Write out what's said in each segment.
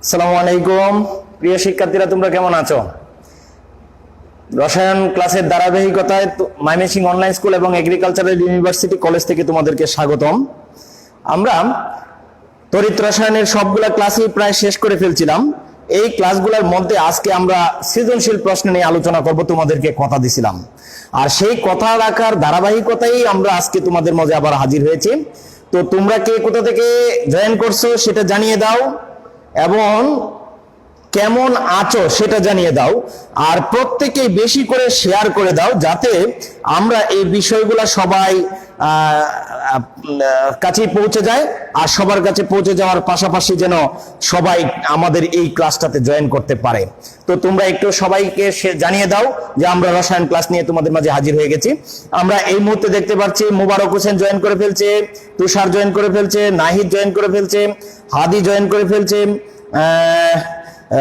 আসসালামু আলাইকুম প্রিয় শিক্ষার্থীরা, তোমরা কেমন আছো? রসায়ন ক্লাসের ধারাবাহিকতায় ময়মনসিংহ অনলাইন স্কুল এবং এগ্রিকালচারাল ইউনিভার্সিটি কলেজ থেকে তোমাদেরকে স্বাগতম। আমরা তড়িৎ রসায়নের সবগুলা ক্লাসই প্রায় শেষ করে ফেলছিলাম। এই ক্লাসগুলোর মধ্যে আজকে আমরা সৃজনশীল প্রশ্ন নিয়ে আলোচনা করব, তোমাদেরকে কথা দিছিলাম। আর সেই কথা রাখার ধারাবাহিকতাই আমরা আজকে তোমাদের মাঝে আবার হাজির হয়েছি। তো তোমরা কে কোথা থেকে জয়েন করছো সেটা জানিয়ে দাও এবং কেমন আছো সেটা জানিয়ে দাও। আর প্রত্যেকেই বেশি করে শেয়ার করে দাও, যাতে আমরা এই বিষয়গুলো সবাই কাছে পৌঁছে যায়। আর সবার কাছে পৌঁছে যাওয়ার পাশাপাশি যেন সবাই আমাদের এই ক্লাসটাতে জয়েন করতে পারে। তো তোমরা একটু সবাইকে জানিয়ে দাও যে আমরা রসায়ন ক্লাস নিয়ে তোমাদের মাঝে হাজির হয়ে গেছি। আমরা এই মুহূর্তে দেখতে পাচ্ছি মোবারক হোসেন জয়েন করে ফেলছে, তুষার জয়েন করে ফেলছে, নাহিদ জয়েন করে ফেলছে, হাদি জয়েন করে ফেলছে,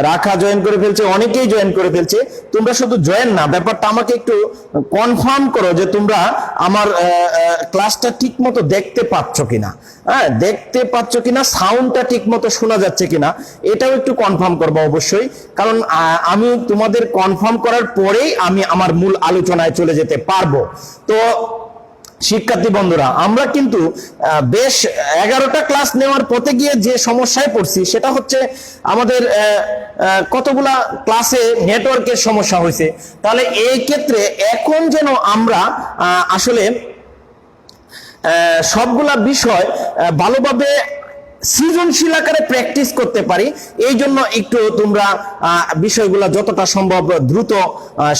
রাখা জয়েন করে ফেলছে, অনেকেই জয়েন করে ফেলছে। তোমরা শুধু জয়েন না, ব্যাপারটা আমাকে একটু কনফার্ম করো যে তোমরা আমার ক্লাসটা ঠিক মতো দেখতে পাচ্ছ কিনা, দেখতে পাচ্ছ কিনা, সাউন্ডটা ঠিক মতো শোনা যাচ্ছে কিনা, এটাও একটু কনফার্ম করবো অবশ্যই। কারণ আমি তোমাদের কনফার্ম করার পরেই আমি আমার মূল আলোচনায় চলে যেতে পারবো। তো শিক্ষার্থী বন্ধুরা, আমরা কিন্তু বেশ 11টা ক্লাস নেওয়ার পথে গিয়ে যে সমস্যায় পড়ছি সেটা হচ্ছে আমাদের কতগুলা ক্লাসে নেটওয়ার্কের সমস্যা হয়েছে। তাহলে এই ক্ষেত্রে এখন যেন আমরা আসলে সবগুলা বিষয় ভালোভাবে সৃজনশীল আকারে প্র্যাকটিস করতে পারি, এই জন্য একটু তোমরা বিষয়গুলো যতটা সম্ভব দ্রুত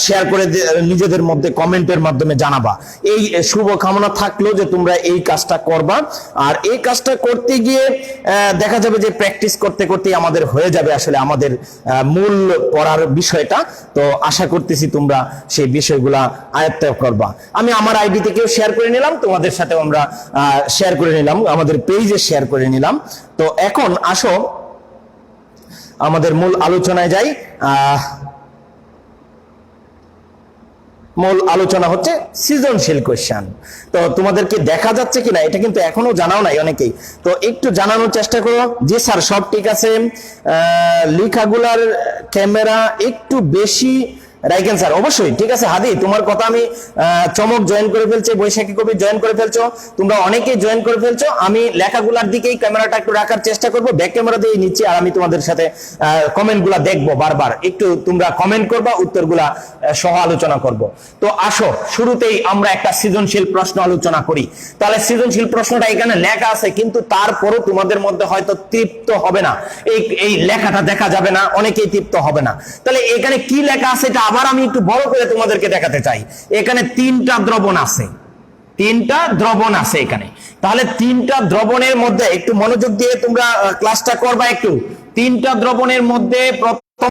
শেয়ার করে নিজেদের মধ্যে কমেন্টের মাধ্যমে জানাবা। এই শুভ কামনা থাকলো যে তোমরা এই কাজটা করবা। আর এই কাজটা করতে গিয়ে দেখা যাবে যে প্র্যাকটিস করতে করতেই আমাদের হয়ে যাবে আসলে আমাদের মূল পড়ার বিষয়টা। তো আশা করতেছি তোমরা সেই বিষয়গুলা আয়ত্ত করবা। আমি আমার আইডি থেকেও শেয়ার করে নিলাম, তোমাদের সাথে আমরা শেয়ার করে নিলাম, আমাদের পেজে শেয়ার করে নিলাম। তো এখন আসো আমাদের মূল আলোচনায় যাই। মূল আলোচনা হচ্ছে সৃজনশীল কোশ্চেন। তো তোমাদেরকে দেখা যাচ্ছে কিনা এটা কিন্তু এখনো জানাও নাই অনেকেই, তো একটু জানানোর চেষ্টা করো। জি স্যার, সব ঠিক আছে। লেখাগুলার ক্যামেরা একটু বেশি রাইকেন স্যার, অবশ্যই ঠিক আছে। হাদি, তোমার কথা আমি চমক জয়েন করে ফেলছে, বৈশাখী কবি জয়েন করে ফেলছো, তোমরা অনেকেই জয়েন করে ফেলছো। আমি লেখাগুলার দিকেই ক্যামেরাটা একটু রাখার চেষ্টা করবো, ব্যাক ক্যামেরা দিয়ে নিচ্ছি। আর আমি তোমাদের সাথে কমেন্টগুলা দেখবো, বারবার একটু তোমরা কমেন্ট করবা, উত্তরগুলা সহ আলোচনা করব। তো আসো শুরুতেই আমরা একটা সৃজনশীল প্রশ্ন আলোচনা করি। তাহলে সৃজনশীল প্রশ্নটা এখানে লেখা আছে, কিন্তু তারপরও তোমাদের মধ্যে হয়তো তৃপ্ত হবে না, এই লেখাটা দেখা যাবে না, অনেকেই তৃপ্ত হবে না। তাহলে এখানে কি লেখা আছে এটা আবার আমি একটু বড় করে তোমাদেরকে দেখাতে চাই। এখানে 3টা দ্রবণ আছে, 3টা দ্রবণ আছে এখানে। তাহলে 3টা দ্রবণের মধ্যে একটু মনোযোগ দিয়ে তোমরা ক্লাসটা করবা একটু। 3টা দ্রবণের মধ্যে প্রথম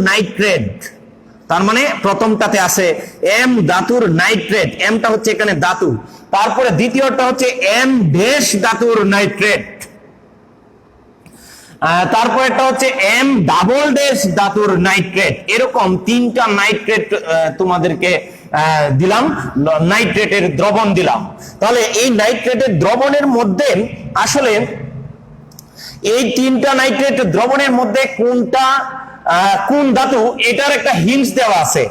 নাইট্রেট, তার মানে প্রথমটাতে আছে এম ধাতুর নাইট্রেট, এমটা হচ্ছে এখানে ধাতু। তারপরে দ্বিতীয়টা হচ্ছে এম ড্যাশ ধাতুর নাইট্রেট, তারপর একটা হচ্ছে এম ডাবল ড্যাশ ধাতুর নাইট্রেট। এরকম 3টা নাইট্রেট তোমাদেরকে দিলাম, নাইট্রেটের দ্রবণ দিলাম। তাহলে এই নাইট্রেটের দ্রবণের মধ্যে আসলে এই 3টা নাইট্রেট দ্রবণের মধ্যে কোনটা কোন ধাতু এটার একটা হিন্টস দেওয়া আছে।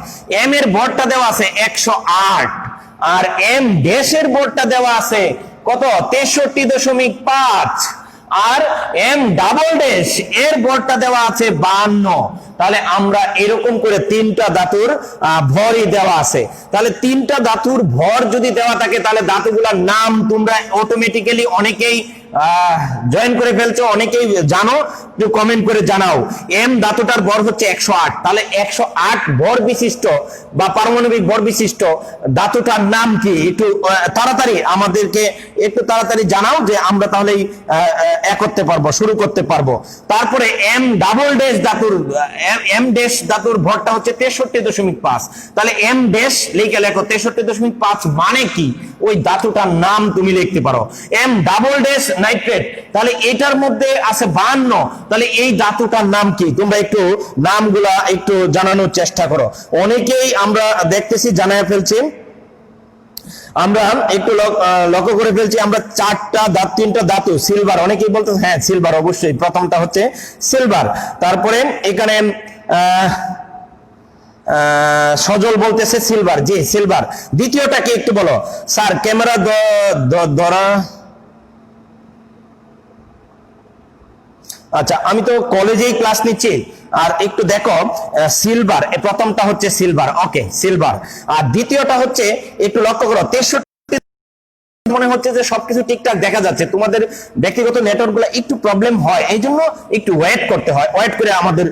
এম এর ভরটা দেওয়া আছে 108, আর এম ড্যাশের ভরটা দেওয়া আছে কত 63.5, আর এম ডাবল ড্যাশ এর ভরটা দেওয়া আছে 52। তাহলে আমরা এরকম করে 3টা ধাতুর ভরই দেওয়া আছে। তাহলে 3টা ধাতুর ভর যদি দেওয়া থাকে, তাহলে ধাতুগুলোর নাম তোমরা অটোমেটিক্যালি অনেকেই জয়েন করে ফেলছো, অনেকেই জানো, একটু কমেন্ট করে জানাও। এম ধাতুটার ভর হচ্ছে 108, তাহলে 108 ভর বিশিষ্ট বা পারমাণবিক ভর বিশিষ্ট ধাতুটার নাম কি? একটু তাড়াতাড়ি আমাদেরকে একটু তাড়াতাড়ি জানাও, যে আমরা তাহলেই করতে পারবো, শুরু করতে পারবো। তারপরে এম ডাবল ড্যাশ ধাতুর এম ড্যাশ ধাতুর ভরটা হচ্ছে 63.5, তাহলে এম ড্যাশ লিখে লেখো 63.5 মানে কি? ওই ধাতুটার নাম তুমি লিখতে পারো। এম ডাবল ড্যাশ নাইট্রেট, তাহলে এটার মধ্যে আছে 52, তাহলে এই ধাতুটার নাম কি? তোমরা একটু নামগুলা একটু জানানোর চেষ্টা করো। অনেকেই আমরা দেখতেছি জানায় ফেলছেন। আমরা একটু লক্ষ্য করে ফেলছি, আমরা তিনটা ধাতু সিলভার, অনেকেই বলতে হ্যাঁ সিলভার, অবশ্যই প্রথমটা হচ্ছে সিলভার। তারপরে এখানে সজল বলতেছে সিলভার, জি সিলভার। দ্বিতীয়টা কি একটু বলো স্যার? ক্যামেরা ধরা, আচ্ছা আমি তো কলেজেই ক্লাস নিচ্ছি, আর একটু দেখো সিলভার, প্রথমটা হচ্ছে সিলভার, ওকে সিলভার। আর দ্বিতীয়টা হচ্ছে একটু লক্ষ্য করো 63, মনে হচ্ছে যে সবকিছু ঠিকঠাক দেখা যাচ্ছে, তোমাদের ব্যক্তিগত নেটওয়ার্ক গুলো একটু প্রবলেম হয়, এই জন্য একটু ওয়েট করতে হয়, ওয়েট করে আমাদের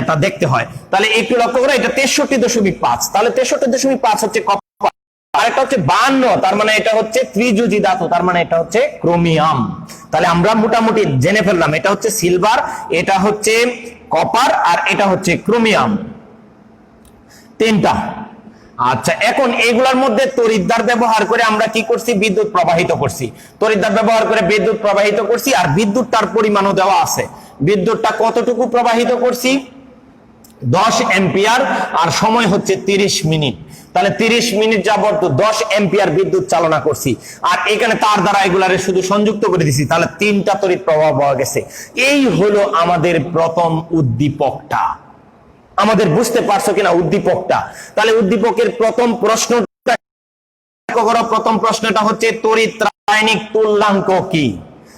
এটা দেখতে হয়। তাহলে একটু লক্ষ্য করো, এটা 63.5, তাহলে 63.5 হচ্ছে কপার, আর একটা হচ্ছে 52, তার মানে এটা হচ্ছে ত্রিযুজি ধাতু, তার মানে এটা হচ্ছে ক্রোমিয়াম। তাহলে আমরা মোটামুটি জেনে ফেললাম, এটা হচ্ছে সিলভার, এটা হচ্ছে কপার, আর এটা হচ্ছে ক্রোমিয়াম, তিনটা। আচ্ছা এখন এইগুলোর মধ্যে তড়িৎদ্বার ব্যবহার করে আমরা কি করছি? বিদ্যুৎ প্রবাহিত করছি, তড়িৎদ্বার ব্যবহার করে বিদ্যুৎ প্রবাহিত করছি, আর বিদ্যুৎটার পরিমাণও দেওয়া আছে। বিদ্যুৎটা কতটুকু প্রবাহিত করছি? 10 অ্যাম্পিয়ার, আর সময় হচ্ছে 30 মিনিট। তাহলে 30 মিনিট যাবত 10 অ্যাম্পিয়ার বিদ্যুৎ চালনা করছি, আর এখানে তার দ্বারা এগুলারে শুধু সংযুক্ত করে দিছি, তাহলে 3টা তড়িৎ প্রবাহ পাওয়া গেছে। এই হলো আমাদের প্রথম উদ্দীপকটা। আমাদের বুঝতে পারছো কিনা উদ্দীপকটা? তাহলে উদ্দীপকের প্রথম প্রশ্নটা, প্রথম প্রশ্নটা হচ্ছে তড়িৎ রাসায়নিক তুল্যাঙ্ক কি?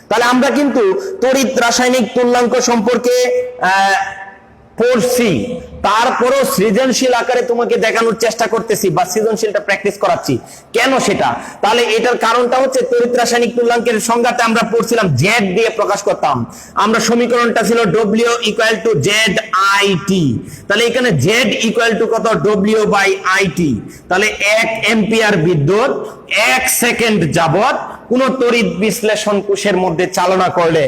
তাহলে আমরা কিন্তু তড়িৎ রাসায়নিক তুল্যাঙ্ক সম্পর্কে পড়ছি, তারপরও সৃজনশীল আকারে তোমাকে দেখানোর চেষ্টা করতেছি বা সৃজনশীলটা প্র্যাকটিস করাচ্ছি। কেন সেটা? তাহলে এটার কারণটা হচ্ছে তড়িৎ রাসায়নিক তুল্যাঙ্কের সংজ্ঞাতে আমরা পড়ছিলাম জেড দিয়ে প্রকাশ করতাম, আমরা সমীকরণটা ছিল W equal to Z I T. তাহলে এখানে জেড ইকুয়াল টু কত? W by I T. তাহলে 1 অ্যাম্পিয়ার বিদ্যুৎ 1 সেকেন্ড যাবত কোন তড়িৎ বিশ্লেষণ কোষের মধ্যে চালনা করলে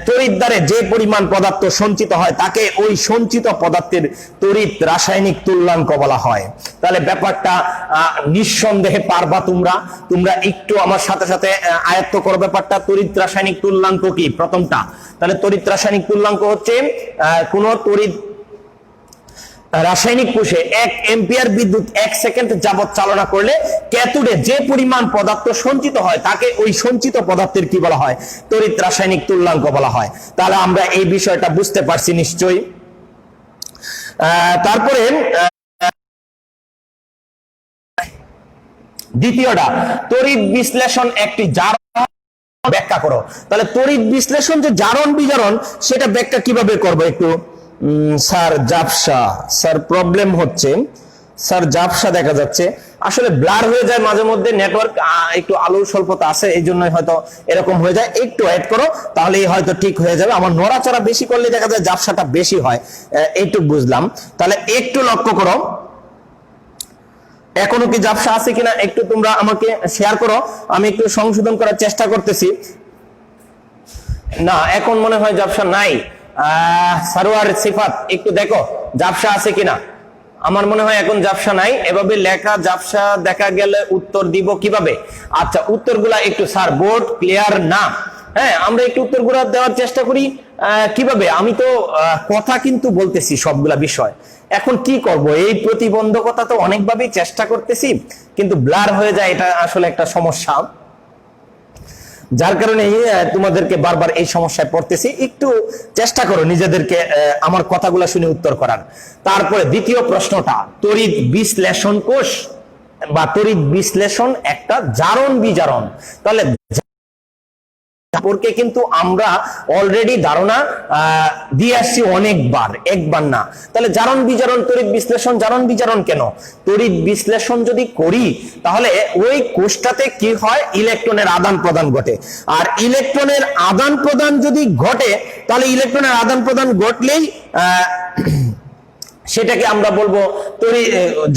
তড়িৎ দ্বারে যে পরিমাণ পদার্থ সঞ্চিত হয় তাকে ওই সঞ্চিত পদার্থের তড়িৎ রাসায়নিক তুল্যাঙ্ক বলা হয়। তাহলে ব্যাপারটা নিঃসন্দেহে পারবা তোমরা একটু আমার সাথে সাথে আয়ত্ত করো ব্যাপারটা। তড়িৎ রাসায়নিক তুল্যাঙ্ক কি? প্রথমটা, তাহলে তড়িৎ রাসায়নিক তুল্যাঙ্ক হচ্ছে কোন তড়িৎ রাসায়নিক কোষে 1 অ্যাম্পিয়ার বিদ্যুৎ 1 সেকেন্ড যাবত চালনা করলে ক্যাথোডে যে পরিমাণ পদার্থ সঞ্চিত হয় তাকে ওই সঞ্চিত পদার্থের কি বলা হয়? তড়িৎ রাসায়নিক তুল্যাঙ্ক বলা হয়। তাহলে আমরা এই বিষয়টা বুঝতে পারছি নিশ্চয়ই। তারপরে দ্বিতীয়টা, তড়িৎ বিশ্লেষণ একটি জারণ ব্যাখ্যা করো। তাহলে তড়িৎ বিশ্লেষণ যে জারণ বিজারণ সেটা ব্যাখ্যা কিভাবে করবো একটু? স্যার জাপসা, স্যার প্রবলেম হচ্ছে, স্যার জাপসা দেখা যাচ্ছে, আসলে ব্লার হয়ে যায় মাঝে মধ্যে, নেটওয়ার্ক একটু আলোর স্বল্পতা আছে, এই জন্য হয়তো এরকম হয়ে যায়। একটু ওয়েট করো, তাহলেই হয়তো ঠিক হয়ে যাবে। আমার নড়াচড়া বেশি করলে দেখা যায় জাপসাটা বেশি হয়, এইটুক বুঝলাম। তাহলে একটু লক্ষ্য করো, এখনো কি জাপসা আছে কিনা একটু তোমরা আমাকে শেয়ার করো, আমি একটু সংশোধন করার চেষ্টা করতেছি। না, এখন মনে হয় জাপসা নাই। সারোয়ার সিফাত একটু দেখো জাপসা আছে কিনা। আমার মনে হয় এখন জাপসা নাই। এভাবে লেখা জাপসা দেখা গেলে উত্তর দিব কিভাবে? আচ্ছা উত্তরগুলা একটু, স্যার বোর্ড ক্লিয়ার না, হ্যাঁ আমরা একটু উত্তরগুলা দেওয়ার চেষ্টা করি। কিভাবে? আমি তো কথা কিন্তু বলতেছি সবগুলা বিষয়, এখন কি করব? এই প্রতিবন্ধকতা তো অনেকভাবেই চেষ্টা করতেছি, কিন্তু ব্লার হয়ে যায়, এটা আসলে একটা সমস্যা, যার কারণে তোমাদেরকে বারবার এই সমস্যায় পড়তেছি। একটু চেষ্টা করো নিজেদেরকে আমার কথাগুলো শুনে উত্তর করার। তারপরে দ্বিতীয় প্রশ্নটা, তড়িৎ বিশ্লেষণ কোষ বা তড়িৎ বিশ্লেষণ একটা জারণ বিজারণ। তাহলে সম্পর্কে কিন্তু আমরা অলরেডি ধারণা দিয়ে আসছি অনেকবার, একবার না। তাহলে জারণ বিজারণ, তড়িৎ বিশ্লেষণ জারণ বিজারণ কেন? তড়িৎ বিশ্লেষণ যদি করি তাহলে ওই কোষটাতে কি হয়? ইলেকট্রনের আদান প্রদান ঘটে, আর ইলেকট্রনের আদান প্রদান যদি ঘটে তাহলে ইলেকট্রনের আদান প্রদান ঘটলেই সেটাকে আমরা বলবো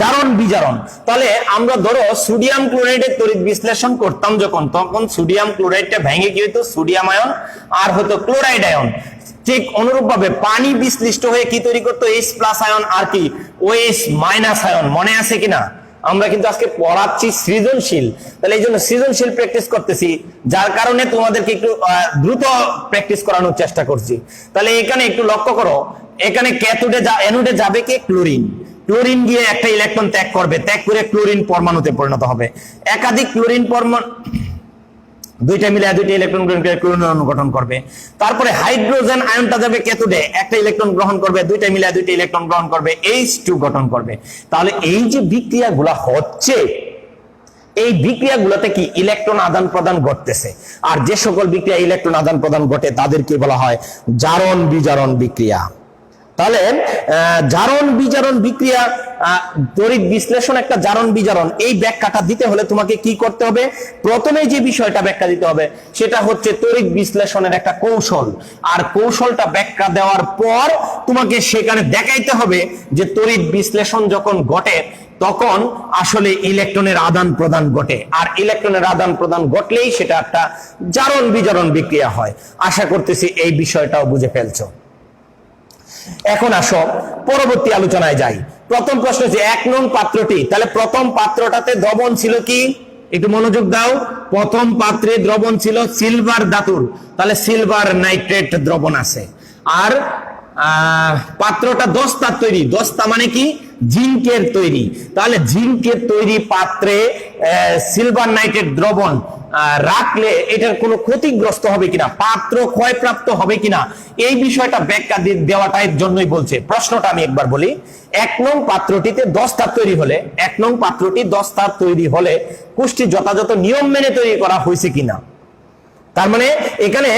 জারণ বিজারণ। তাহলে আমরা ধরো সোডিয়াম ক্লোরাইডের তড়িৎ বিশ্লেষণ করতাম যখন, তখন সোডিয়াম ক্লোরাইডটা ভেঙে কি হতো? সোডিয়াম আয়ন আর হতো ক্লোরাইড আয়ন। ঠিক অনুরূপ ভাবে পানি বিশ্লিষ্ট হয়ে কি তৈরি করতো? H+ আয়ন আর কি OH- আয়ন। মনে আছে কিনা? আমরা কিন্তু আজকে পড়াচ্ছি সৃজনশীল, তাহলে এই জন্য সৃজনশীল প্র্যাকটিস করতেছি, যার কারণে তোমাদেরকে একটু দ্রুত প্র্যাকটিস করানোর চেষ্টা করছি। তাহলে এখানে একটু লক্ষ্য করো, এখানে ক্যাথোডে অ্যানোডে যাবে কি? ক্লোরিন। ক্লোরিন গিয়ে একটা ইলেকট্রন ত্যাগ করবে, ত্যাগ করে ক্লোরিন পরমাণুতে পরিণত হবে। একাধিক ক্লোরিন পরমাণু দুইটা মিলে দুইটা ইলেকট্রন গ্রহণ করে ক্লোরিন অণু গঠন করবে। তারপরে হাইড্রোজেন আয়নটা যাবে ক্যাথোডে, একটা ইলেকট্রন গ্রহণ করবে, দুইটা মিলে দুইটা ইলেকট্রন গ্রহণ করবে, H2 গঠন করবে। তাহলে এই যে বিক্রিয়াগুলো হচ্ছে, এই বিক্রিয়াগুলোতে কি ইলেকট্রন আদান প্রদান ঘটতেছে। আর যে সকল বিক্রিয়া ইলেকট্রন আদান প্রদান ঘটে তাদেরকে বলা হয় জারণ বিজারণ বিক্রিয়া। তাহলে জারণ বিজারণ বিক্রিয়া, তড়িৎ বিশ্লেষণ একটা জারণ বিজারণ, এই ব্যাখ্যাটা দিতে হলে তোমাকে কি করতে হবে? প্রথমে যে বিষয়টা ব্যাখ্যা দিতে হবে সেটা হচ্ছে তড়িৎ বিশ্লেষণের একটা কৌশল। আর কৌশলটা ব্যাখ্যা দেওয়ার পর তোমাকে সেখানে দেখাইতে হবে যে তড়িৎ বিশ্লেষণ যখন ঘটে তখন আসলে ইলেকট্রনের আদান প্রদান ঘটে, আর ইলেকট্রনের আদান প্রদান ঘটলেই সেটা একটা জারণ বিজারণ বিক্রিয়া হয়। আশা করতেছি এই বিষয়টাও বুঝে ফেলছো। এখন আসো পরবর্তী আলোচনায় যাই। প্রথম প্রশ্ন হচ্ছে 1 নং পাত্রটি, তাহলে প্রথম পাত্রটাতে দ্রবণ ছিল কি? একটু মনোযোগ দাও। প্রথম পাত্রে দ্রবণ ছিল সিলভার ধাতুর, তাহলে সিলভার নাইট্রেট দ্রবণ আছে। আর পাত্রটা দস্তার তৈরি, দস্তা মানে কি? জিঙ্কের তৈরি। তাহলে জিঙ্কের তৈরি পাত্রে সিলভার নাইট্রেট দ্রবণ রাখলে এটার কোনো ক্ষতিগ্রস্ত হবে কিনা, পাত্র ক্ষয়প্রাপ্ত হবে কিনা, এই বিষয়টা ব্যাখ্যা দেওয়াটার জন্যই বলছে। প্রশ্নটা আমি একবার বলি। 1 নং পাত্রটিতে দস্তার তৈরি হলে, 1 নং পাত্রটি দস্তার তৈরি হলে কোষটি যথাযথ নিয়ম মেনে তৈরি করা হয়েছে কিনা। তার মানে এখানে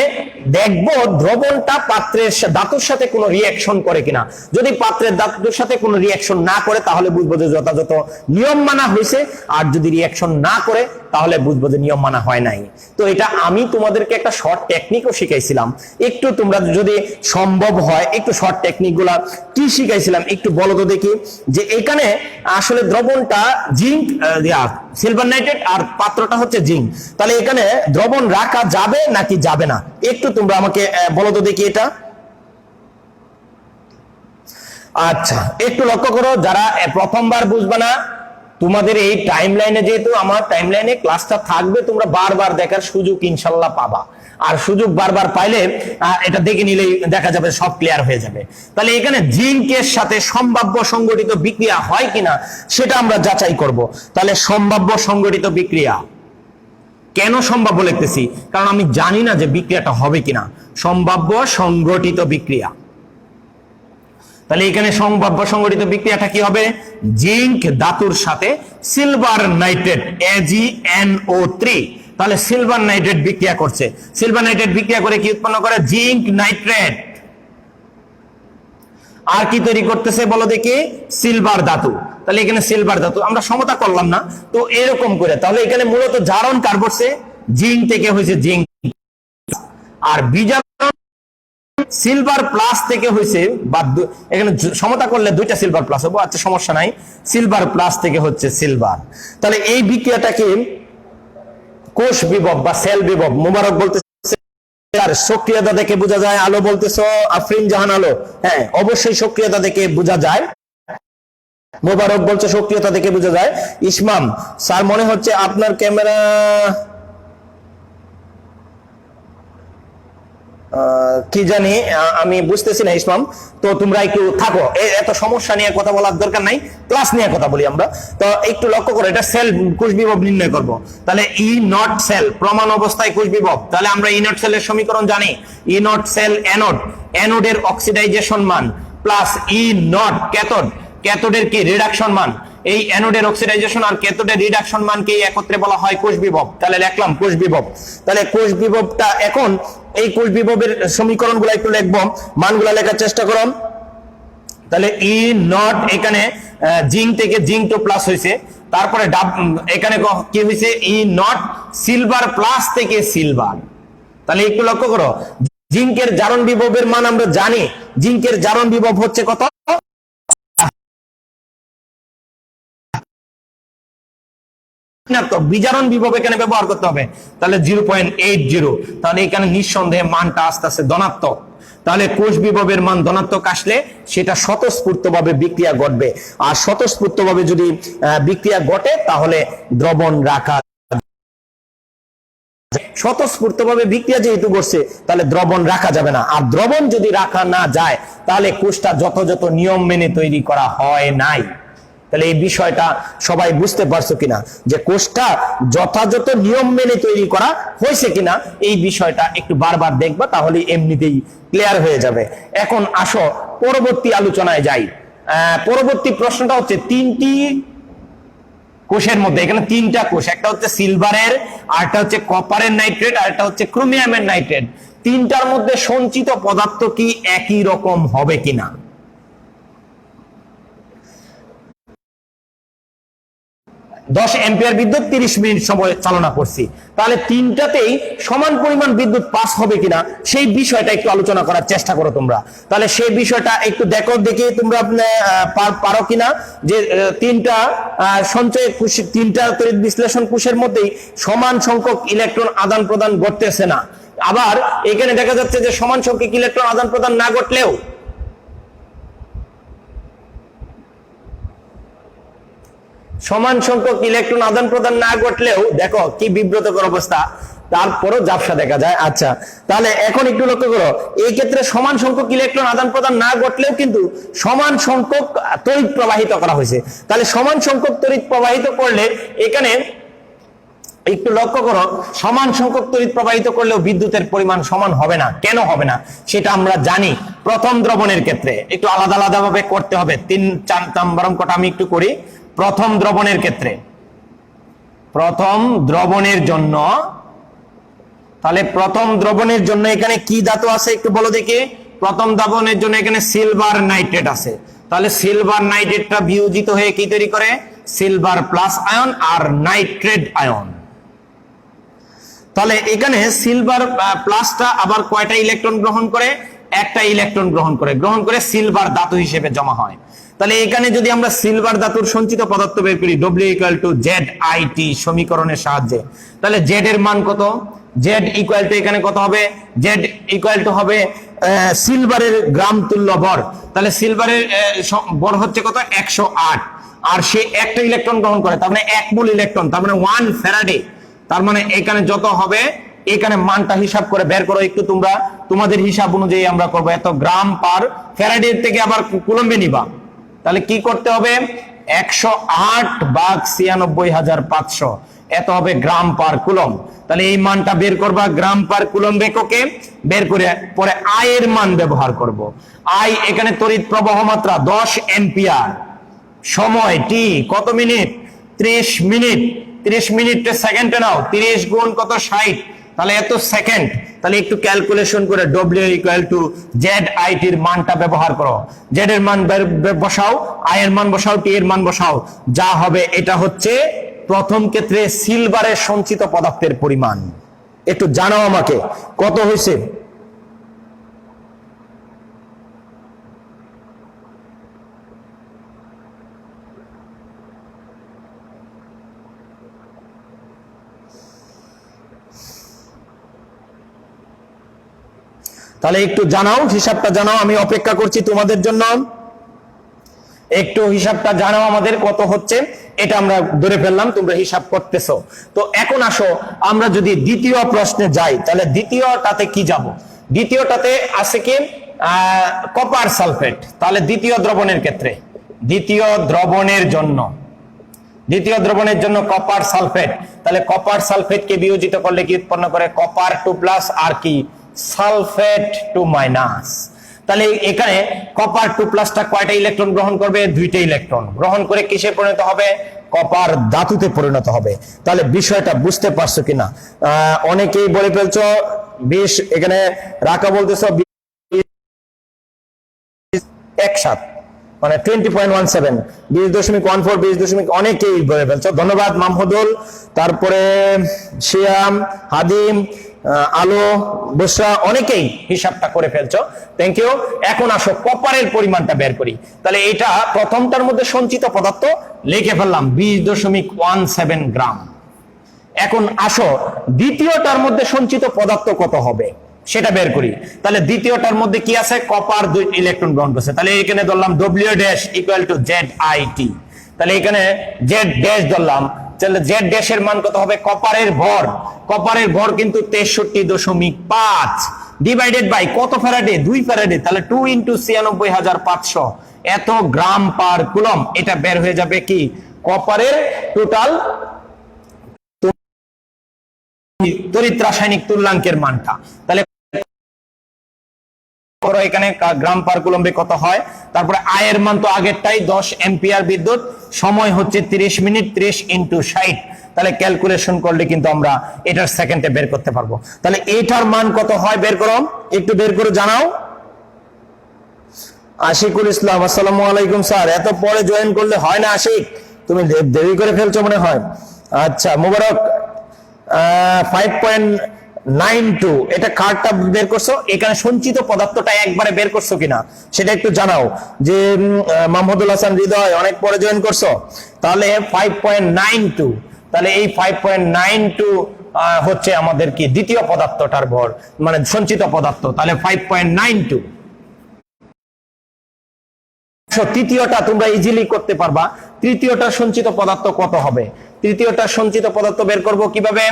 দেখবো দ্রবণটা পাত্রের ধাতুর সাথে কোনো রিঅ্যাকশন করে কিনা। যদি পাত্রের ধাতুর সাথে কোনো রিঅ্যাকশন না করে তাহলে বুঝবো যে যথাযথ নিয়ম মানা হয়েছে, আর যদি রিঅ্যাকশন না করে তাহলে বুঝবো যে নিয়ম মানা হয় নাই। তো এটা আমি তোমাদেরকে একটা শর্ট টেকনিকও শিখাইছিলাম, একটু তোমরা যদি সম্ভব হয় একটু শর্ট টেকনিক গুলা কি শিখাইছিলাম একটু বলো তো দেখি। যে এখানে আসলে দ্রবণটা জিঙ্ক সিলভার নাইট্রেট আর পাত্রটা হচ্ছে জিঙ্ক, তাহলে এখানে দ্রবণ রাখা যাবে নাকি যাবে না একটু তোমরা আমাকে বলো তো দেখি এটা। আচ্ছা একটু লক্ষ্য করো, যারা প্রথমবার বুঝবে না তোমাদের এই টাইমলাইনে, যেহেতু আমার টাইমলাইনে ক্লাসটা থাকবে, তোমরা বারবার দেখার সুযোগ ইনশাল্লাহ পাবা। আর সুযোগ বারবার পাইলে এটা দেখে নিলেই দেখা যাবে সব ক্লিয়ার হয়ে যাবে। তাহলে এখানে জিঙ্কের সাথে সম্ভাব্য সংগঠিত বিক্রিয়া হয় কিনা সেটা আমরা যাচাই করব। তাহলে সম্ভাব্য সংগঠিত বিক্রিয়া, কেন সম্ভাব্য লিখতেছি? কারণ আমি জানি না যে বিক্রিয়াটা হবে কিনা। সম্ভাব্য সংগঠিত বিক্রিয়া, তাহলে এখানে সম্ভাব্য সংগঠিত বিক্রিয়াটা কি হবে? জিঙ্ক ধাতুর সাথে সিলভার নাইট্রেট AgNO3, তাহলে সিলভার নাইট্রেট বিক্রিয়া করছে। সিলভার নাইট্রেট বিক্রিয়া করে কি উৎপন্ন করে? Zinc nitrate. আর কি তৈরি করতেছে বলো দেখি? সিলভার ধাতু। তাহলে এখানে সিলভার ধাতু আমরা সমতা করলাম না তো এরকম করে, তাহলে এখানে মূলত জারণ কার করছে? জিঙ্ক থেকে হয়েছে জিঙ্ক, আর বিজারণ সিলভার প্লাস থেকে হয়েছে, বা এখানে সমতা করলে দুইটা সিলভার প্লাস হবে, আচ্ছা সমস্যা নাই, সিলভার প্লাস থেকে হচ্ছে সিলভার। তাহলে এই বিক্রিয়াটাকে কোষ বিভব বা সেল বিভব মোবারক বলতে, সক্রিয়তা দেখে বোঝা যায়। আলো বলতেছো আফরিন জাহান আলো, হ্যাঁ অবশ্যই সক্রিয়তা দেখে বোঝা যায়। মোবারক বলছে সক্রিয়তা দেখে বোঝা যায়। ইসমাম স্যার মনে হচ্ছে আপনার ক্যামেরা কি জানি আমি বুঝতেছি না ইসমাম, তো তোমরা একটু থাকো, এত সমস্যা নিয়ে কথা বলার দরকার নাই, ক্লাস নিয়ে কথা বলি আমরা। তো একটু লক্ষ্য করো, এটা সেল কোষ বিভব নির্ণয় করব। তাহলে ই নট সেল প্রমাণ অবস্থায় কোষ বিভব, তাহলে আমরা ই নট সেলের সমীকরণ জানি। ই নট সেল অ্যানোড, অ্যানোডের অক্সিডাইজেশন মান প্লাস ই নট ক্যাথোড, ক্যাথোডের কি রিডাকশন মান। এই অ্যানোডের অক্সিডাইজেশন আর ক্যাথোডের রিডাকশন মানকে একত্রে বলা হয় কোষ বিভব। তাহলে লিখলাম কোষ বিভব। তাহলে কোষ বিভবটা এখন এই কোষ বিভবের সমীকরণগুলো একটু লিখবো, মানগুলো লেখার চেষ্টা করো। তাহলে ই নট এখানে জিঙ্ক থেকে জিঙ্ক টু প্লাস হয়েছে, তারপরে এখানে কি হয়েছে? ই নট সিলভার প্লাস থেকে সিলভার। তাহলে একটু লক্ষ্য করো, জিঙ্কের জারণ বিভবের মান আমরা জানি, জিঙ্কের জারণ বিভব হচ্ছে কত? বিজারণ বিভব এখানে ব্যবহার করতে হবে, তাহলে 0.80। তাহলে এখানে নিঃসন্দেহে মানটা আস্তে আস্তে ধনাত্মক। তাহলে কোষ বিভবের মান ধনাত্মক আসলে সেটা স্বতঃস্ফূর্তভাবে বিক্রিয়া ঘটবে, আর স্বতঃস্ফূর্তভাবে যদি বিক্রিয়া ঘটে তাহলে দ্রবণ রাখা স্বতঃস্ফূর্তভাবে বিক্রিয়া যেহেতু করছে, তাহলে দ্রবণ রাখা যাবে না। আর দ্রবণ যদি রাখা না যায়, তাহলে কোষটা যথাযথ নিয়ম মেনে তৈরি করা হয় নাই। তাহলে এই বিষয়টা সবাই বুঝতে পারছো কিনা, যে কোষটা যথাযথ নিয়ম মেনে তৈরি করা হয়েছে কিনা, এই বিষয়টা একটু বারবার দেখবা, তাহলে এমনিতেই ক্লিয়ার হয়ে যাবে। এখন আসো পরবর্তী আলোচনায় যাই। পরবর্তী প্রশ্নটা হচ্ছে, তিনটি কোষের মধ্যে, এখানে তিনটা কোষ, একটা হচ্ছে সিলভারের, আরেকটা হচ্ছে কপারের নাইট্রেট, আর একটা হচ্ছে ক্রোমিয়ামের নাইট্রেট। তিনটার মধ্যে সঞ্চিত পদার্থ কি একই রকম হবে কিনা? 10 অ্যাম্পিয়ার বিদ্যুৎ 30 মিনিট সময় চালনা করছি, তাহলে তিনটাতেই সমান পরিমাণ বিদ্যুৎ পাস হবে কিনা সেই বিষয়টা একটু আলোচনা করার চেষ্টা করো তোমরা। তাহলে সেই বিষয়টা একটু দেখো, দেখে তোমরা পারো কিনা যে তিনটা সঞ্চয় কোষ, তিনটা তড়িৎ বিশ্লেষণ কোষের মধ্যেই সমান সংখ্যক ইলেকট্রন আদান প্রদান ঘটতেছে না। আবার এখানে দেখা যাচ্ছে যে সমান সংখ্যক ইলেকট্রন আদান প্রদান না ঘটলেও, সমান সংখ্যক ইলেকট্রন আদান প্রদান না ঘটলেও দেখো কি বিব্রতকর অবস্থা, তারপরও ঝাপসা দেখা যায়। আচ্ছা, তাহলে এখন একটু লক্ষ্য করো, এই ক্ষেত্রে সমান সংখ্যক ইলেকট্রন আদান প্রদান না ঘটলেও কিন্তু সমান সংখ্যক তড়িৎ প্রবাহিত করা হয়েছে। তাহলে সমান সংখ্যক তড়িৎ প্রবাহিত করলে, এখানে একটু লক্ষ্য করো, সমান সংখ্যক তড়িৎ প্রবাহিত করলেও বিদ্যুতের পরিমাণ সমান হবে না। কেন হবে না সেটা আমরা জানি। প্রথম দ্রবণের ক্ষেত্রে একটু আলাদা আলাদা ভাবে করতে হবে। 3-4 নাম্বার অঙ্কটা আমি একটু করি। প্রথম দ্রবণের ক্ষেত্রে, প্রথম দ্রবণের জন্য, তাহলে প্রথম দ্রবণের জন্য এখানে কি ধাতু আছে একটু বলো দেখি। প্রথম দ্রবণের জন্য এখানে সিলভার নাইট্রেট আছে। তাহলে সিলভার নাইট্রেটটা বিয়োজিত হয়ে কি তৈরি করে? সিলভার প্লাস আয়ন আর নাইট্রেট আয়ন। তাহলে এখানে সিলভার প্লাসটা আবার কয়টা ইলেকট্রন গ্রহণ করে? একটা ইলেকট্রন গ্রহণ করে সিলভার ধাতু হিসেবে জমা হয়। তাহলে এখানে যদি আমরা সিলভার ধাতুর সঞ্চিত পদার্থ বের করি W=ZIT সমীকরণের সাহায্যে, তাহলে Z এর মান কত? Z = এখানে কত হবে? Z = হবে সিলভারের গ্রাম তুল্য ভর। তাহলে সিলভারের ভর হচ্ছে কত? 108। আর সে একটা ইলেকট্রন গ্রহণ করে, তার মানে 1 মোল ইলেকট্রন, তার মানে 1 ফ্যারাডে। তার মানে এখানে যত হবে, এখানে মানটা হিসাব করে বের করো একটু তোমরা, তোমাদের হিসাব অনুযায়ী আমরা করবো। এত গ্রাম পার ফ্যারাডে থেকে আবার কুলম্বে নিবা, তাহলে কি করতে হবে? 108/96500, এত হবে গ্রাম পার কুলম। তাহলে এই মানটা বের করবা গ্রাম পার কুলম এককে, বের করে পরে আই এর মান ব্যবহার করব। আই এখানে তড়িৎ প্রবাহ মাত্রা 10 অ্যাম্পিয়ার, সময় টি কত মিনিট? 30 মিনিট। 30 মিনিটে সেকেন্ডে নাও, 30 গুণ কত? 60, তাহলে এত সেকেন্ড। তাহলে একটু ক্যালকুলেশন করে W=ZIT এর মানটা ব্যবহার করো। Z এর মান বসাও, I এর মান বসাও, T এর মান বসাও, যা হবে এটা হচ্ছে প্রথম ক্ষেত্রে সিলভারের সঞ্চিত পদার্থের পরিমাণ। একটু জানাও আমাকে কত হয়েছে। তাহলে একটু জানাও, হিসাবটা জানাও, আমি অপেক্ষা করছি তোমাদের জন্য। একটু হিসাবটা জানাও আমাদের কত হচ্ছে। এটা আমরা ধরে ফেললাম, তোমরা হিসাব করতেছো। তো এখন আসো আমরা যদি দ্বিতীয় প্রশ্নে যাই, তাহলে দ্বিতীয়টাতে কি যাব? দ্বিতীয়টাতে আছে কি? Copper sulphate. তাহলে দ্বিতীয় দ্রবণের ক্ষেত্রে, দ্বিতীয় দ্রবণের জন্য কপার সালফেট। তাহলে কপার সালফেটকে বিয়োজিত করলে কি উৎপন্ন করে? কপার 2+ আর কি? সালফেট 2-। তাহলে এখানে কপার 2+টা কয়টা ইলেকট্রন গ্রহণ করবে? 2টা ইলেকট্রন গ্রহণ করে কিসে পরিণত হবে? কপার ধাতুতে পরিণত হবে। তাহলে বিষয়টা বুঝতে পারছো কিনা? অনেকেই বলে ফেলছো 20, এখানে রাখা বলতেছো 17, মানে 20.17, 20.14, 20. অনেকেই বলে ফেলছো। ধন্যবাদ মাহমুদুল, তারপরে শিয়াম, হাদিম, আলো, বসরা, অনেকেই হিসাবটা করে ফেলছো, থ্যাংক ইউ। এখন আসো কপারের পরিমাণটা বের করি। তাহলে এটা প্রথমটার মধ্যে সঞ্চিত পদার্থ লিখে ফেললাম 20.17 গ্রাম। এখন আসো দ্বিতীয়টার মধ্যে সঞ্চিত পদার্থ কত হবে সেটা বের করি। তাহলে দ্বিতীয়টার মধ্যে কি আছে? কপার 2 ইলেকট্রন গ্রহণ করছে। তাহলে এখানে ধরলাম W= ZIT। তাহলে এখানে Z ড্যাশ ধরলাম, তাহলে জেড ড্যাশের মান কত হবে? কপারের ভর কিন্তু 63.5 ডিভাইডেড বাই কত ফ্যারাডে? 2 ফ্যারাডে, তাহলে 2 ইন্টু 96,500 এত গ্রাম পার কুলম। এটা বের হয়ে যাবে কি কপারের টোটাল তড়িৎ রাসায়নিক তুল্যাঙ্কের মানটা। তাহলে এখানে গ্রাম পার কুলম্বে কত হয়। তারপরে আয়ের মান তো আগেরটাই 10 এম্পিয়ার বিদ্যুৎ, সময় হচ্ছে 30 মিনিট, 30 ইন্টু 60, তাহলে ক্যালকুলেশন করলে কিন্তু আমরা এটার সেকেন্ডে বের করতে পারবো। তাহলে এটার মান কত হয় বের করো, একটু বের করে জানাও। আশিকুল ইসলাম, আসসালামু আলাইকুম স্যার, এত পরে জয়েন করলে হয় না আশিক, তুমি দেরি করে ফেলছো মনে হয়। আচ্ছা মুবারক, 5.92 এটা কার্ডটা বের করছো, এখানে সঞ্চিত পদার্থটা একবারে বের করছো কিনা সেটা একটু জানাও। যে মাহমুদুল হাসান হৃদয়, অনেক পরে জয়েন করছো, তাহলে 5.92, তাহলে এই 5.92 হচ্ছে আমাদের কি দ্বিতীয় পদার্থটার ভর, মানে সঞ্চিত পদার্থ, তাহলে 5.92। তৃতীয়টা তোমরা ইজিলি করতে পারবা, তৃতীয়টা সঞ্চিত পদার্থ কত হবে? তৃতীয়টা সঞ্চিত পদার্থ বের করব কিভাবে?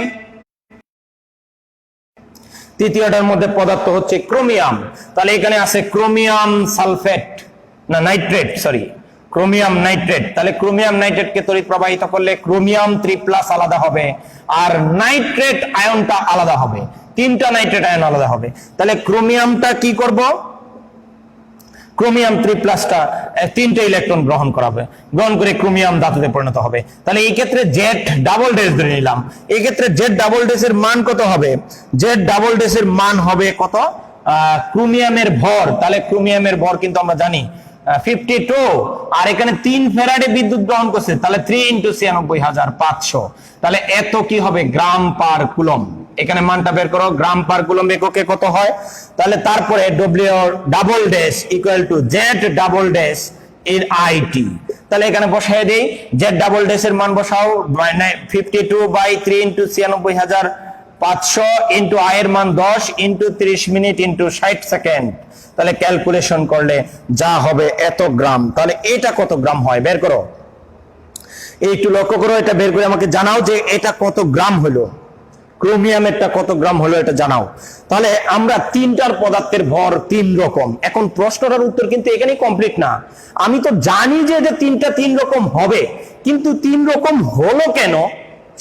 তৃতীয়টার মধ্যে পদার্থ হচ্ছে ক্রোমিয়াম, তাহলে এখানে আছে ক্রোমিয়াম সালফেট না নাইট্রেট, সরি ক্রোমিয়াম নাইট্রেট। তাহলে ক্রোমিয়াম নাইট্রেটকে তড়িৎ প্রবাহিত করলে ক্রোমিয়াম 3+ আলাদা হবে আর নাইট্রেট আয়নটা আলাদা হবে, তিনটা নাইট্রেট আয়ন আলাদা হবে। তাহলে ক্রোমিয়ামটা কি করব? ক্রোমিয়াম 3+টা 3টে ইলেকট্রন গ্রহণ করাবে, গ্রহণ করে ক্রোমিয়াম ধাতুতে পরিণত হবে। তাহলে এই ক্ষেত্রে জেড ডাবল ড্যাশ ধরে নিলাম, এই ক্ষেত্রে জেড ডাবল ড্যাশের মান কত হবে? জেড ডাবল ড্যাশের মান হবে কত? ক্রোমিয়ামের ভর, তাহলে ক্রোমিয়ামের ভর কিন্তু আমরা জানি 52, আর এখানে 3 ফ্যারাডে বিদ্যুৎ গ্রহণ করছে, তাহলে 3 ইন্টু 96,500, তাহলে এত কি হবে? গ্রাম পার কুলম। এখানে মানটা বের করো, গ্রাম পার কুলম এককে কত হয়। তাহলে তারপরে W double dash equal to Z double dash এর আইটি, তাহলে এখানে বসায় দেই, জেড ডাবল ড্যাশ এর মান বসাও 52/3 ইন্টু 96,500 ইন্টু আয়ের মান 10 ইন্টু 30 মিনিট ইন্টু 60 সেকেন্ড, তাহলে ক্যালকুলেশন করলে যা হবে এত গ্রাম। তাহলে এটা কত গ্রাম হয় বের করো, একটু লক্ষ্য করো, এটা বের করে আমাকে জানাও যে এটা কত গ্রাম হলো, ক্রোমিয়ামেরটা কত গ্রাম হলো এটা জানাও। তাহলে আমরা তিনটার পদার্থের ভর 3 রকম। এখন প্রশ্নটার উত্তর কিন্তু এখানেই কমপ্লিট না, আমি তো জানি যে তিনটা 3 রকম হবে, কিন্তু 3 রকম হলো কেন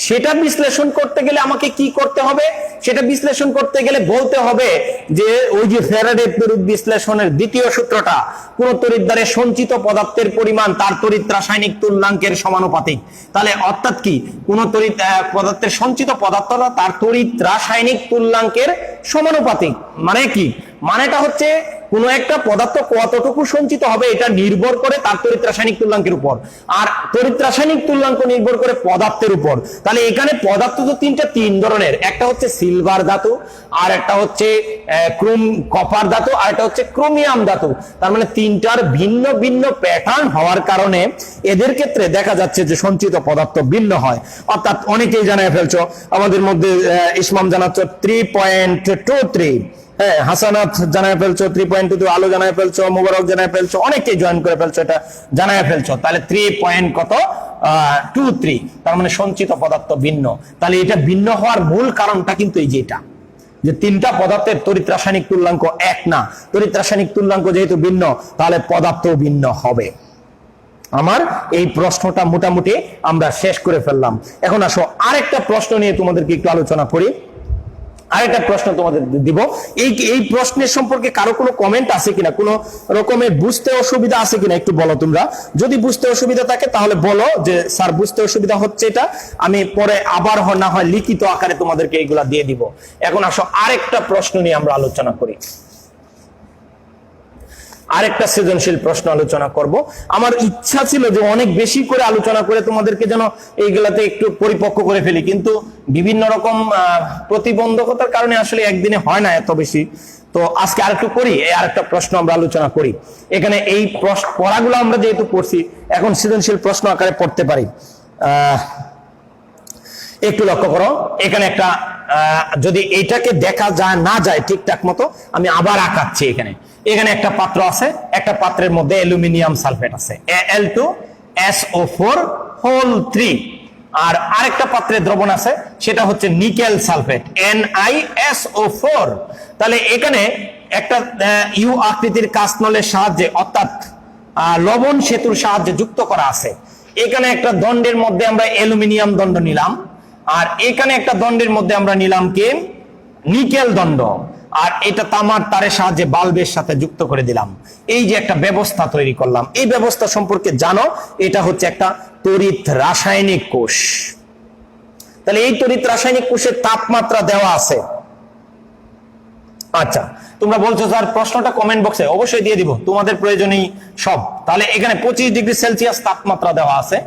সেটা বিশ্লেষণ করতে গেলে আমাকে কি করতে হবে? সেটা বিশ্লেষণ করতে গেলে বলতে হবে যে ওই যে ফ্যারাডে তড়িৎ বিশ্লেষণের দ্বিতীয় সূত্রটা, কোন তড়িৎদ্বারে সঞ্চিত পদার্থের পরিমাণ তার তড়িৎ রাসায়নিক তুল্যাঙ্কের সমানুপাতিক। তাহলে অর্থাৎ কি, কোন তড়িৎ পদার্থের সঞ্চিত পদার্থটা তার তড়িৎ রাসায়নিক তুল্যাঙ্কের সমানুপাতিক। মানে কি? মানেটা হচ্ছে কোন একটা পদার্থ কতটুকু সঞ্চিত হবে এটা নির্ভর করে তার তড়িৎ রাসায়নিক তুল্যাঙ্কের উপর, আর তড়িৎ রাসায়নিক তুল্যাঙ্ক নির্ভর করে পদার্থের উপর। তাহলে এখানে পদার্থ তো 3 ধরনের, একটা হচ্ছে সিলভার ধাতু, আর একটা হচ্ছে কপার ধাতু, আর একটা হচ্ছে ক্রোমিয়াম ধাতু। তার মানে 3টার ভিন্ন ভিন্ন প্যাটার্ন হওয়ার কারণে এদের ক্ষেত্রে দেখা যাচ্ছে যে সঞ্চিত পদার্থ ভিন্ন হয়। অর্থাৎ অনেকেই জানায় ফেলছো, আমাদের মধ্যে ইসমাম জানাচ্ছ 3.23, হ্যাঁ হাসানাত জানায় ফেলছো 3.22, আলো জানায় ফেলছো, মুবারক জানায় ফেলছো, অনেকেই জয়েন করে ফেলছো, এটা জানায় ফেলছো। তাহলে 3.23, তার মানে সঞ্চিত পদার্থ ভিন্ন। তাহলে এটা ভিন্ন হওয়ার মূল কারণটা কিন্তু এই যেটা, যে 3টা পদার্থের তড়িৎ রাসায়নিক তুল্যাঙ্ক এক না, তড়িৎ রাসায়নিক তুল্যাঙ্ক যেহেতু ভিন্ন তাহলে পদার্থ ভিন্ন হবে। আমার এই প্রশ্নটা মোটামুটি আমরা শেষ করে ফেললাম। এখন আসো আরেকটা প্রশ্ন নিয়ে তোমাদেরকে একটু আলোচনা করি, আরেকটা প্রশ্ন তোমাদের দিব। এই প্রশ্নের সম্পর্কে কারো কোনো কমেন্ট আছে কিনা, কোনো রকমের বুঝতে অসুবিধা আছে কিনা একটু বলো তোমরা। যদি বুঝতে অসুবিধা থাকে তাহলে বলো যে স্যার বুঝতে অসুবিধা হচ্ছে এটা, আমি পরে আবার না হয় লিখিত আকারে তোমাদেরকে এইগুলা দিয়ে দিব। এখন আসো আরেকটা প্রশ্ন নিয়ে আমরা আলোচনা করি, আরেকটা সৃজনশীল প্রশ্ন আলোচনা করব। আমার ইচ্ছা ছিল যে অনেক বেশি করে আলোচনা করে তোমাদেরকে যেন এইগুলাতে একটু পরিপক্ক করে ফেলি, কিন্তু বিভিন্ন রকম প্রতিবন্ধকতার কারণে আসলে একদিনে হয় না এত বেশি। তো আজকে আরেকটু করি, এই আরেকটা প্রশ্ন আমরা আলোচনা করি। এখানে এই পড়াগুলো আমরা যেহেতু পড়ছি, এখন সৃজনশীল প্রশ্ন আকারে পড়তে পারি। একটু লক্ষ্য করো, এখানে একটা যদি এইটাকে দেখা যায় না যায় ঠিকঠাক মতো, আমি আবার আঁকাচ্ছি। এখানে একটা পাত্র আছে, একটা পাত্রের মধ্যে অ্যালুমিনিয়াম সালফেট আছে, Al2SO4 3। আর আরেকটা পাত্রে দ্রবণ আছে, সেটা হচ্ছে নিকেল সালফেট NiSO4। তাহলে এখানে একটা ইউ আকৃতির কাঁচনলের সাহায্যে অর্থাৎ লবণ সেতুর সাহায্যে যুক্ত করা আছে। এখানে একটা দণ্ডের মধ্যে আমরা অ্যালুমিনিয়াম দণ্ড নিলাম, আর এখানে একটা দণ্ডের মধ্যে আমরা নিলাম কি নিকেল দণ্ড, আর এটা তামার তারের সাহায্যে বাল্বের সাথে যুক্ত করে দিলাম। এই যে একটা ব্যবস্থা তৈরি করলাম, এই ব্যবস্থা সম্পর্কে জানো, এটা হচ্ছে একটা তড়িৎ রাসায়নিক কোষ। তাহলে এই তড়িৎ রাসায়নিক কোষের তাপমাত্রা দেওয়া আছে। আচ্ছা, তোমরা বলছো স্যার প্রশ্নটা কমেন্ট বক্সে অবশ্যই দিয়ে দিব, তোমাদের প্রয়োজনেই সব। তাহলে এখানে 25 ডিগ্রি সেলসিয়াস তাপমাত্রা দেওয়া আছে,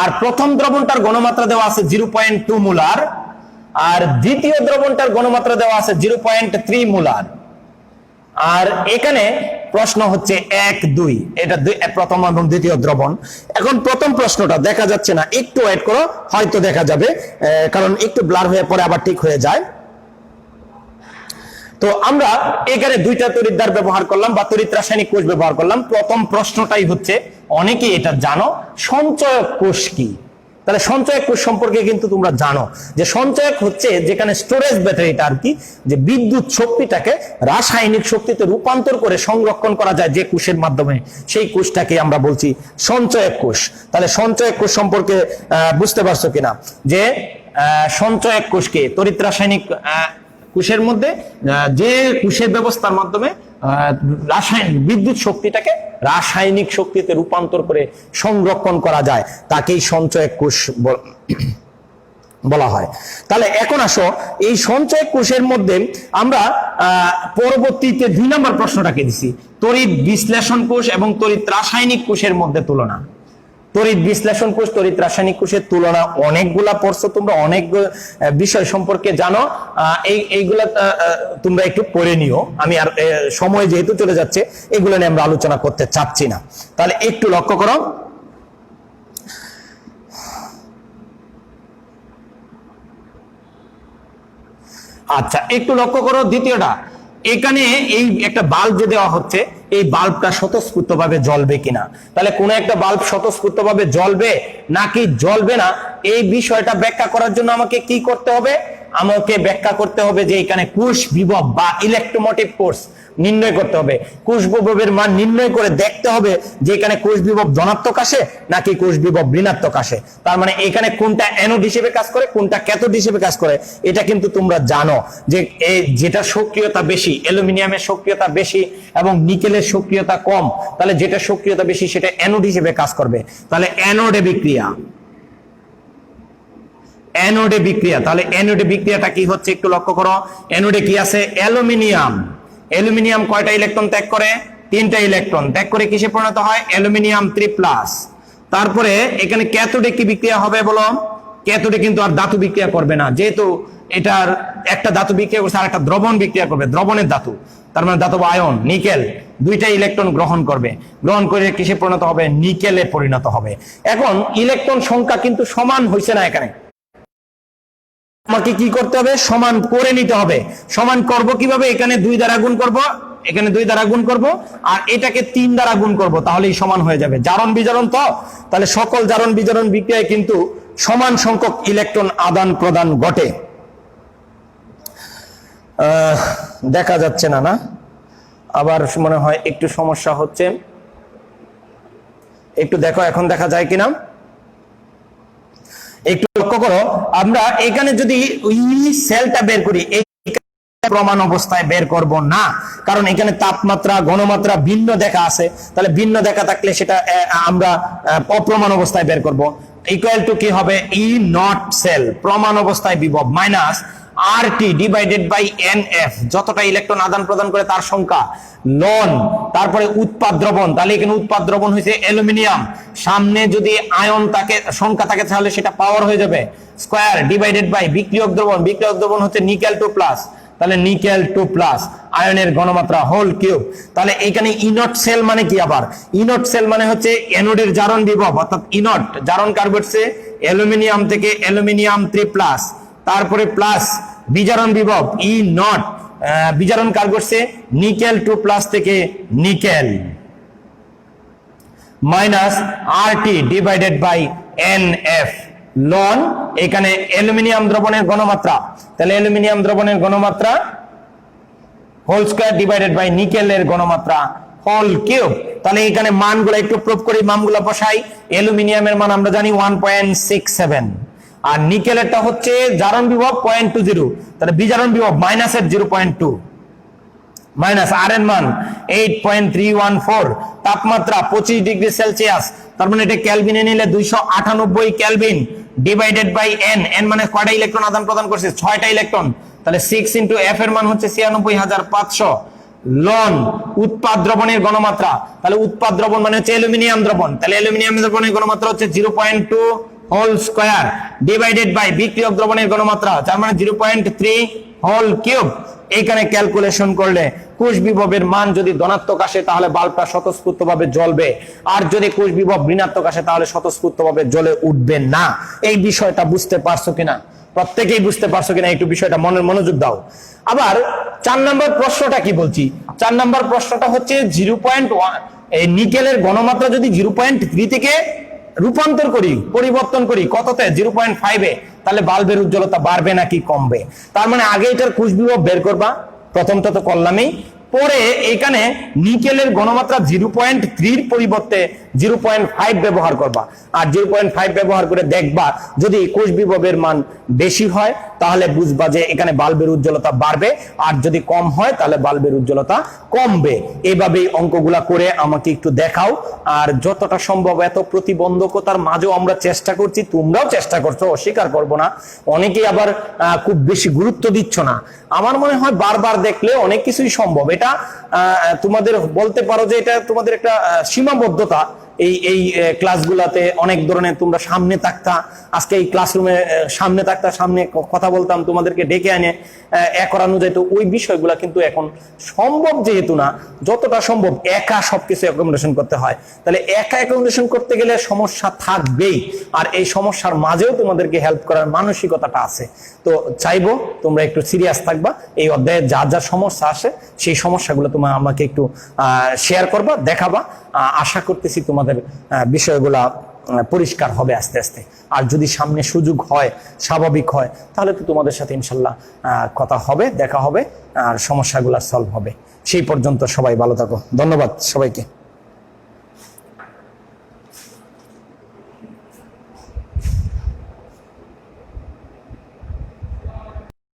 আর প্রথম দ্রবণটার ঘনমাত্রা দেওয়া আছে 0.2 মোলার, আর দ্বিতীয় দ্রবণটার ঘনমাত্রা দেওয়া আছে 0.3 মোলার। আর এখানে প্রশ্ন হচ্ছে 1, 2, এটা প্রথম এবং দ্বিতীয় দ্রবণ। এখন প্রথম প্রশ্নটা দেখা যাচ্ছে না, একটু ওয়েট করো, হয়তো দেখা যাবে, কারণ একটু ব্লার হয়ে পরে আবার ঠিক হয়ে যায়। তো আমরা এখানে দুইটা তড়িৎদ্বার ব্যবহার করলাম বা তড়িৎ রাসায়নিক কোষ ব্যবহার করলাম। প্রথম প্রশ্নটাই হচ্ছে, অনেকেই এটা জানো, সঞ্চয়ক কোষ কি? তাহলে সঞ্চয়ক কোষ সম্পর্কে কিন্তু তোমরা জানো যে সঞ্চয়ক হচ্ছে যেখানে স্টোরেজ ব্যাটারিটা আর কি, যে বিদ্যুৎ শক্তিটাকে রাসায়নিক শক্তিতে রূপান্তর করে সংরক্ষণ করা যায় যে কোষের মাধ্যমে, সেই কোষটাকে আমরা বলছি সঞ্চয়ক কোষ। তাহলে সঞ্চয়ক কোষ সম্পর্কে বুঝতে পারছো কিনা যে সঞ্চয়ক কোষকে তড়িৎ রাসায়নিক কোষের মধ্যে যে কোষের ব্যবস্থার মাধ্যমে রাসায়নিক বিদ্যুৎ শক্তিটাকে রাসায়নিক শক্তিতে রূপান্তর করে সংরক্ষণ করা যায়, তাকেই সঞ্চয়ক কোষ বলা হয়। তাহলে এখন আসো, এই সঞ্চয়ক কোষের মধ্যে আমরা পরবর্তীতে 2 নম্বর প্রশ্নটাকে দিছি, তড়িৎ বিশ্লেষণ কোষ এবং তড়িৎ রাসায়নিক কোষের মধ্যে তুলনা। তড়িৎ বিশ্লেষণ কোষ, তড়িৎ রাসায়নিক কোষের তুলনা অনেকগুলা পড়ছো তোমরা, অনেক বিষয় সম্পর্কে জানো, এইগুলা তোমরা একটু পড়ে নিও। আমি আর সময় যেহেতু চলে যাচ্ছে, এগুলো নিয়ে আমরা আলোচনা করতে চাচ্ছি না। তাহলে একটু লক্ষ্য করো, আচ্ছা একটু লক্ষ্য করো দ্বিতীয়টা। এখানে এই একটা বাল্ব যে দেওয়া হচ্ছে, এই বাল্বটা স্বতঃস্ফূর্তভাবে জ্বলবে কিনা। তাহলে কোন একটা বাল্ব স্বতঃস্ফূর্তভাবে জ্বলবে নাকি জ্বলবে না, এই বিষয়টা ব্যাখ্যা করার জন্য আমাকে কি করতে হবে? আমাকে ব্যাখ্যা করতে হবে যে এখানে কোষ বিভব বা ইলেকট্রোমোটিভ ফোর্স নির্ণয় করতে হবে। কোষ বিভবের মান নির্ণয় করে দেখতে হবে যে এখানে কোষ বিভব ধনাত্মক আসে নাকি কোষ বিভব ঋণাত্মক আসে। তার মানে এখানে কোনটা অ্যানোড হিসেবে কাজ করে, কোনটা ক্যাথোড হিসেবে কাজ করে, এটা কিন্তু তোমরা জানো যে যেটা সক্রিয়তা বেশি, অ্যালুমিনিয়ামের সক্রিয়তা বেশি এবং নিকেলের সক্রিয়তা কম, তাহলে যেটা সক্রিয়তা বেশি সেটা অ্যানোড হিসেবে কাজ করবে। তাহলে অ্যানোডে বিক্রিয়া, অ্যানোডে বিক্রিয়া, তাহলে অ্যানোডে বিক্রিয়াটা কি হচ্ছে একটু লক্ষ্য করো। অ্যানোডে কি আছে? অ্যালুমিনিয়াম। অ্যালুমিনিয়াম কয়টা ইলেকট্রন ত্যাগ করে? 3টা ইলেকট্রন ত্যাগ করে কিসে পরিণত হয়? অ্যালুমিনিয়াম 3+। তারপরে এখানে ক্যাথোডে কি বিক্রিয়া হবে বলো? ক্যাথোডে কিন্তু আর ধাতু বিক্রিয়া করবে না, যেহেতু এটার একটা ধাতু বিক্রিয়া করছে আর একটা দ্রবণ বিক্রিয়া করবে, দ্রবণের ধাতু, তার মানে ধাতব আয়ন নিকেল, 2টা ইলেকট্রন গ্রহণ করবে, গ্রহণ করে কিসে পরিণত হবে? নিকেলে পরিণত হবে। এখন ইলেকট্রন সংখ্যা কিন্তু সমান হয়েছে না, এখানে আমাকে কি করতে হবে? সমান করে নিতে হবে। সমান করব কিভাবে? এখানে 2 দ্বারা গুণ করব, এখানে 2 দ্বারা গুণ করব, আর এটাকে 3 দ্বারা গুণ করব, তাহলেই সমান হয়ে যাবে। জারণ বিজারণ তো, তাহলে সকল জারণ বিজারণ বিক্রিয়ায় কিন্তু সমান সংখ্যক ইলেকট্রন আদান প্রদান ঘটে। দেখা যাচ্ছে না, না আবার মনে হয় একটু সমস্যা হচ্ছে, একটু দেখো এখন দেখা যায় কিনা, একটু লক্ষ্য করো। আমরা এখানে যদি সেলটা বের করি, এই প্রমাণ অবস্থায় বের করব না, কারণ এখানে তাপমাত্রা ঘনমাত্রা ভিন্ন দেখা আছে। তাহলে ভিন্ন দেখা থাকলে সেটা আমরা অপ্রমাণ অবস্থায় বের করব। ইকুয়াল টু কি হবে? ই নট সেল প্রমাণ অবস্থায় বিভব minus RT divided by NF, যতটা ইলেকট্রন আদান প্রদান করে তার সংখ্যা, লন, তারপরে উৎপাদ দ্রবণ। তাহলে এখানে উৎপাদ দ্রবণ হয়েছে অ্যালুমিনিয়াম, সামনে যদি আয়ন থাকে সংখ্যা থাকে তাহলে সেটা পাওয়ার হয়ে যাবে স্কয়ার, ডিভাইডেড বাই বিক্রিয়ক দ্রবণ। বিক্রিয়ক দ্রবণ হচ্ছে নিকেল 2+, তাহলে নিকেল 2+, আয়নের ঘনমাত্রা হোল কিউব। তাহলে এখানে ইনট সেল মানে কি? আবার ইনট সেল মানে হচ্ছে অ্যানোডের জারণ বিভব, অর্থাৎ ইনট জারণ কার ঘটছে? অ্যালুমিনিয়াম থেকে অ্যালুমিনিয়াম 3+, তারপরে প্লাস বিজারণ বিভব ই নট, বিজারণ কার ঘটছে? নিকেল 2+ থেকে nickel, minus RT divided by NF, লন, এখানে অ্যালুমিনিয়াম দ্রবণের ঘনমাত্রা, তাহলে অ্যালুমিনিয়াম দ্রবণের ঘনমাত্রা হোল স্কয়ার ডিভাইডেড বাই নিকেলের ঘনমাত্রা হোল কিউব। তাহলে এখানে মানগুলো একটু প্রুফ করি, মানগুলো বসাই। অ্যালুমিনিয়ামের মান আমরা জানি 1.67, আর নিকেলেরটা হচ্ছে জারণ বিভব 0.20, তাহলে বিজারণ বিভব মাইনাসের 0.2 মাইনাস, আর এর মান 8.314, তাপমাত্রা 25 ডিগ্রি সেলসিয়াস, তার মানে এটা কেলভিনে নিলে 298 kelvin divided by N, N মানে কয়টা ইলেকট্রন আদান প্রদান করছে, 6টা ইলেকট্রন, তাহলে 6 ইনটু এফ এর মান হচ্ছে 96500। লন উৎপাদ দ্রবণের ঘনমাত্রা, তাহলে উৎপাদ দ্রবণ মানে হচ্ছে অ্যালুমিনিয়াম দ্রবণ, তাহলে অ্যালুমিনিয়াম দ্রবণের ঘনমাত্রা হচ্ছে 0.2 হোল স্কয়ার ডিভাইডেড বাই বিক্রিয়ক দ্রবণের ঘনমাত্রা, যার মানে 0.3 হোল কিউব। এখানে ক্যালকুলেশন করলে কোষ বিভবের মান যদি ধনাত্মক আসে তাহলে বাল্বটা স্বতঃস্ফূর্তভাবে জ্বলবে, আর যদি কোষ বিভব ঋণাত্মক আসে তাহলে স্বতঃস্ফূর্তভাবে জ্বলে উঠবে না। এই বিষয়টা বুঝতে পারছো কিনা, প্রত্যেকেই বুঝতে পারছো কিনা, একটু বিষয়টা মনোযোগ দাও। আবার 4 নম্বর প্রশ্নটা কি বলছি, 4 নম্বর প্রশ্নটা হচ্ছে 0.1 এই নিকেলের ঘনমাত্রা যদি 0.3 থেকে রূপান্তর করি, পরিবর্তন করি কততে, 0.5 এ, তাহলে বাল্বের উজ্জ্বলতা বাড়বে নাকি কমবে? তার মানে আগে এটার কোষ বিভব বের করবা, প্রথমটা তো করলামই, পরে এখানে নিকেলের ঘনমাত্রা 0.3 পরিবর্তে 0.5 ব্যবহার করবা, আর 0.5 ব্যবহার করে দেখবা যদি কোষ বিভবের মান বেশি হয় তাহলে বুঝবা যে এখানে বাল্বের উজ্জ্বলতা বাড়বে, আর যদি কম হয় তাহলে বাল্বের উজ্জ্বলতা কমবে। এইভাবেই অঙ্কগুলা করে আমাকে একটু দেখাও। আর যতটা সম্ভব এত প্রতিবন্ধকতার মাঝেও আমরা চেষ্টা করছি, তোমরাও চেষ্টা করছো, অস্বীকার করবো না। অনেকেই আবার খুব বেশি গুরুত্ব দিচ্ছ না। আমার মনে হয় বারবার দেখলে অনেক কিছুই সম্ভব। এটা তোমাদের বলতে পারো যে এটা তোমাদের একটা সীমাবদ্ধতা। এই ক্লাসগুলাতে অনেক ধরনের তোমরা সামনে থাকতা, আজকে এই ক্লাসরুমে সামনে থাকতা, সামনে কথা বলতাম, তোমাদেরকে ডেকে এনে করানো যেত, ওই বিষয়গুলা কিন্তু এখন সম্ভব যেহেতু না, যতটা সম্ভব একা সবকিছু অ্যাকোমোডেশন করতে হয়। তাহলে একা অ্যাকোমোডেশন করতে গেলে সমস্যা থাকবেই, আর এই সমস্যার মাঝেও তোমাদেরকে হেল্প করার মানসিকতাটা আছে। তো চাইবো তোমরা একটু সিরিয়াস থাকবা, এই অধ্যায়ে যা যা সমস্যা আসে সেই সমস্যাগুলো তোমরা আমাকে একটু শেয়ার করবা, দেখাবা। আশা করতেছি তোমাদের বিষয়গুলা পরিষ্কার হবে আস্তে আস্তে। আর যদি সামনে সুযোগ হয়, স্বাভাবিক হয়, তাহলে তো তোমাদের সাথে ইনশাল্লাহ কথা হবে, দেখা হবে, আর সমস্যাগুলো সলভ হবে। সেই পর্যন্ত সবাই ভালো থাকো। ধন্যবাদ সবাইকে।